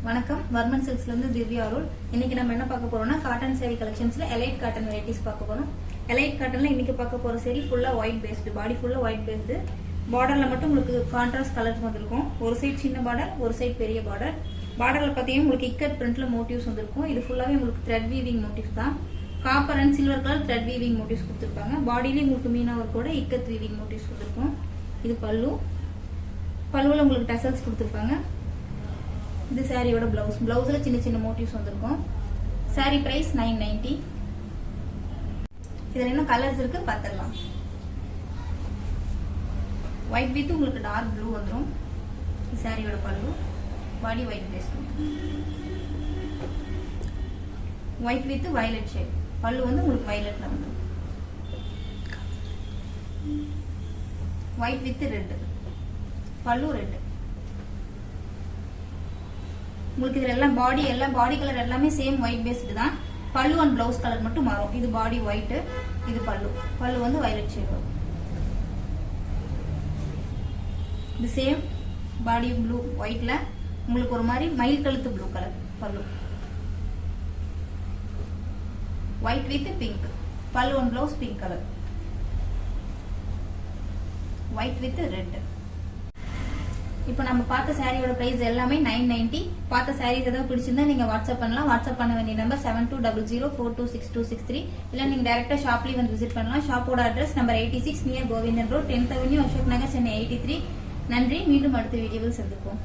வணக்கம், வர்மன் சில்க்ஸ்ல இருந்து திவ்யா அருள். இன்னைக்கு நம்ம என்ன பார்க்க போறோம்னா காட்டன் சாரி கலெக்ஷன்ஸ்ல எலைட் காட்டன் வெரைட்டிஸ் பார்க்க போறோம். எலைட் காட்டன்ல இன்னைக்கு பார்க்க போற சாரி ஃபுல்லா ஒயிட் பேஸ்டு, பாடி ஃபுல்லா ஒயிட் பேஸ்டு. பார்டர்ல மட்டும் உங்களுக்கு கான்ட்ராஸ்ட் கலர்ஸ் வந்திருக்கும். ஒரு சைடு சின்ன பார்டர், ஒரு சைடு பெரிய பார்டர். பார்டர்ல பாத்தீங்கன்னா உங்களுக்கு இக்கட் பிரிண்ட்ல மோட்டிவ்ஸ் வந்திருக்கும். இது ஃபுல்லாவே உங்களுக்கு த்ரெட் வீவிங் மோட்டிவ்ஸ் தான். Copper and silver colour thread weaving motives கொடுத்திருப்பாங்க. பாடியில உங்களுக்கு மீனா ஒர்க்கோட இக்கட் வீவிங் மோட்டிவ்ஸ் கொடுத்திருக்கும். இது பல்லுல உங்களுக்கு டசல்ஸ் கொடுத்திருப்பாங்க. இது சாரியோட பிளவுஸ். பிளவுஸ்ல சின்ன சின்ன மோட்டிவ்ஸ் வந்திருக்கும். சாரி பிரைஸ் 990. இதுல என்ன கலர்ஸ் இருக்கு பாத்துடலாம். ஒயிட் வித் உங்களுக்கு டார்க் ப்ளூ வந்துரும். சாரியோட பல்லு, body white base. White with violet shade. பல்லு வந்து உங்களுக்கு வயலட்ல வந்துரும். White with red. பல்லு ரெட். உங்களுக்கு இதுல எல்லாம் பாடி கலர் எல்லாமே சேம் ஒயிட் பேஸ்டு தான். பல்லு அண்ட் பிளவுஸ் கலர் மட்டும் மாறும். இது பாடி ஒயிட், இது பல்லு வந்து வயலட் ஷேட் வரும். இது சேம் பாடி ப்ளூ ஒயிட்ல உங்களுக்கு ஒரு மாதிரி மயில் கழுத்து ப்ளூ கலர் பல்லு. White with pink. பல்லு and blouse pink colour. White with red. இப்போ நம்ம பார்த்த சாரியோட பிரைஸ் எல்லாமே 990. பார்த்த சாரீஸ் ஏதாவது பிடிச்சிருந்தா நீங்க வாட்ஸ்அப் பண்ணலாம். வாட்ஸ்அப் பண்ண வேண்டிய நம்பர் 7200426263. இல்ல நீங்க டைரக்டா ஷாப்லயே வந்து விசிட் பண்ணலாம். ஷாப்போட address number 86 near Govindan road, 10th avenue, Ashok Nagar, Chennai 83. நன்றி. மீண்டும் அடுத்த வீடியோவில் சந்திப்போம்.